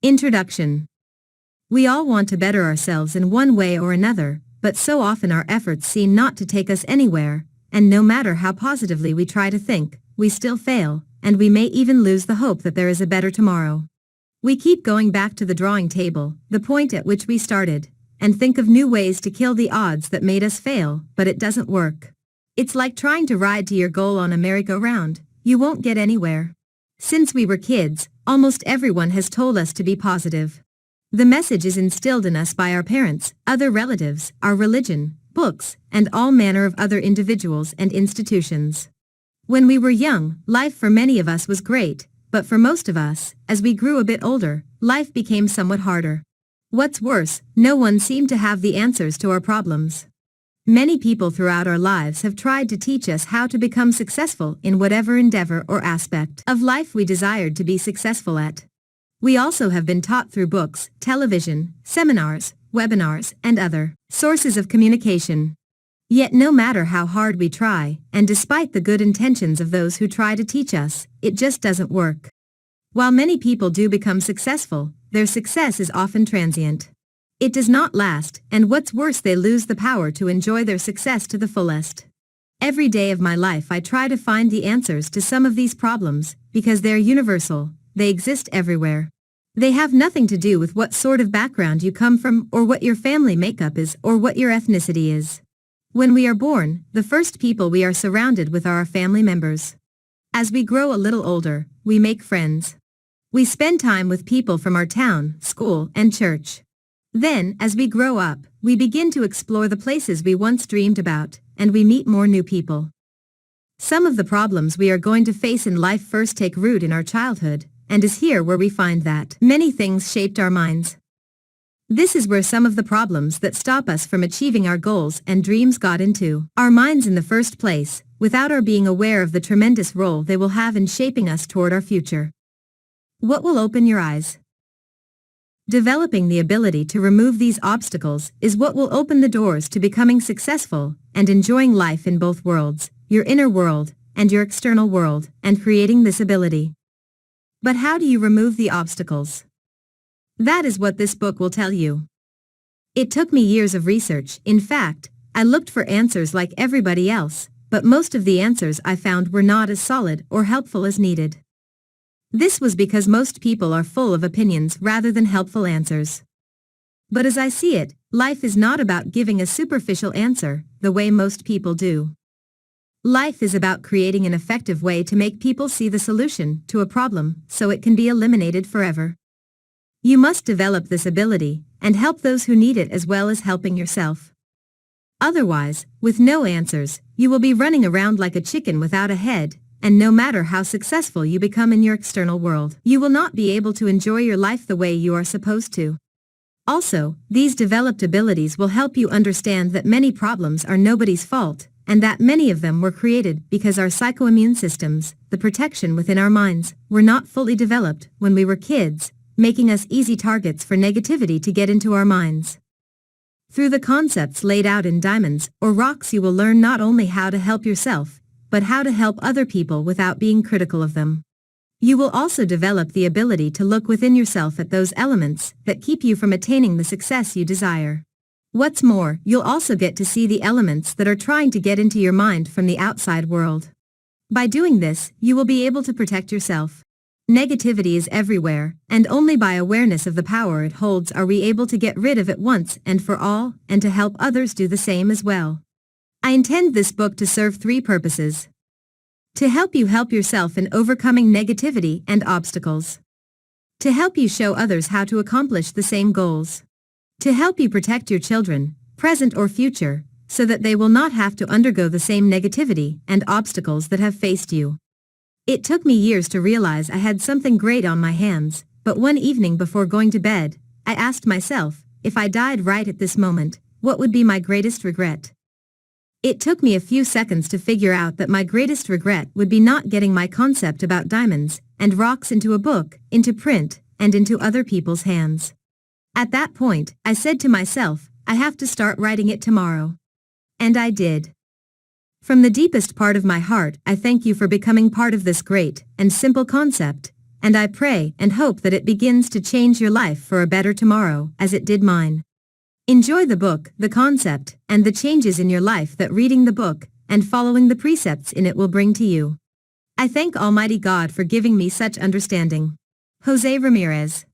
Introduction. We all want to better ourselves in one way or another, but so often our efforts seem not to take us anywhere, and no matter how positively we try to think, we still fail, and we may even lose the hope that there is a better tomorrow. We keep going back to the drawing table, the point at which we started, and think of new ways to kill the odds that made us fail, but it doesn't work. It's like trying to ride to your goal on a merry-go-round. You won't get anywhere. Since we were kids, almost everyone has told us to be positive. The message is instilled in us by our parents, other relatives, our religion, books, and all manner of other individuals and institutions. When we were young, life for many of us was great, but for most of us, as we grew a bit older, life became somewhat harder. What's worse, no one seemed to have the answers to our problems. Many people throughout our lives have tried to teach us how to become successful in whatever endeavor or aspect of life we desired to be successful at. We also have been taught through books, television, seminars, webinars, and other sources of communication. Yet no matter how hard we try, and despite the good intentions of those who try to teach us, it just doesn't work. While many people do become successful, their success is often transient. It does not last, and what's worse, they lose the power to enjoy their success to the fullest. Every day of my life I try to find the answers to some of these problems, because they're universal, they exist everywhere. They have nothing to do with what sort of background you come from, or what your family makeup is, or what your ethnicity is. When we are born, the first people we are surrounded with are our family members. As we grow a little older, we make friends. We spend time with people from our town, school, and church. Then, as we grow up, we begin to explore the places we once dreamed about, and we meet more new people. Some of the problems we are going to face in life first take root in our childhood, and is here where we find that many things shaped our minds. This is where some of the problems that stop us from achieving our goals and dreams got into our minds in the first place, without our being aware of the tremendous role they will have in shaping us toward our future. What will open your eyes? Developing the ability to remove these obstacles is what will open the doors to becoming successful and enjoying life in both worlds, your inner world and your external world, and creating this ability. But how do you remove the obstacles? That is what this book will tell you. It took me years of research. In fact, I looked for answers like everybody else, but most of the answers I found were not as solid or helpful as needed. This was because most people are full of opinions rather than helpful answers. But as I see it, life is not about giving a superficial answer, the way most people do. Life is about creating an effective way to make people see the solution to a problem so it can be eliminated forever. You must develop this ability and help those who need it as well as helping yourself. Otherwise, with no answers, you will be running around like a chicken without a head, and no matter how successful you become in your external world, you will not be able to enjoy your life the way you are supposed to. Also, these developed abilities will help you understand that many problems are nobody's fault, and that many of them were created because our psychoimmune systems, the protection within our minds, were not fully developed when we were kids, making us easy targets for negativity to get into our minds. Through the concepts laid out in Diamonds or Rocks, you will learn not only how to help yourself, but how to help other people without being critical of them. You will also develop the ability to look within yourself at those elements that keep you from attaining the success you desire. What's more, you'll also get to see the elements that are trying to get into your mind from the outside world. By doing this, you will be able to protect yourself. Negativity is everywhere, and only by awareness of the power it holds are we able to get rid of it once and for all, and to help others do the same as well. I intend this book to serve three purposes. To help you help yourself in overcoming negativity and obstacles. To help you show others how to accomplish the same goals. To help you protect your children, present or future, so that they will not have to undergo the same negativity and obstacles that have faced you. It took me years to realize I had something great on my hands, but one evening before going to bed, I asked myself, if I died right at this moment, what would be my greatest regret? It took me a few seconds to figure out that my greatest regret would be not getting my concept about diamonds and rocks into a book, into print, and into other people's hands. At that point, I said to myself, I have to start writing it tomorrow. And I did. From the deepest part of my heart, I thank you for becoming part of this great and simple concept, and I pray and hope that it begins to change your life for a better tomorrow, as it did mine. Enjoy the book, the concept, and the changes in your life that reading the book and following the precepts in it will bring to you. I thank Almighty God for giving me such understanding. Jose Ramirez.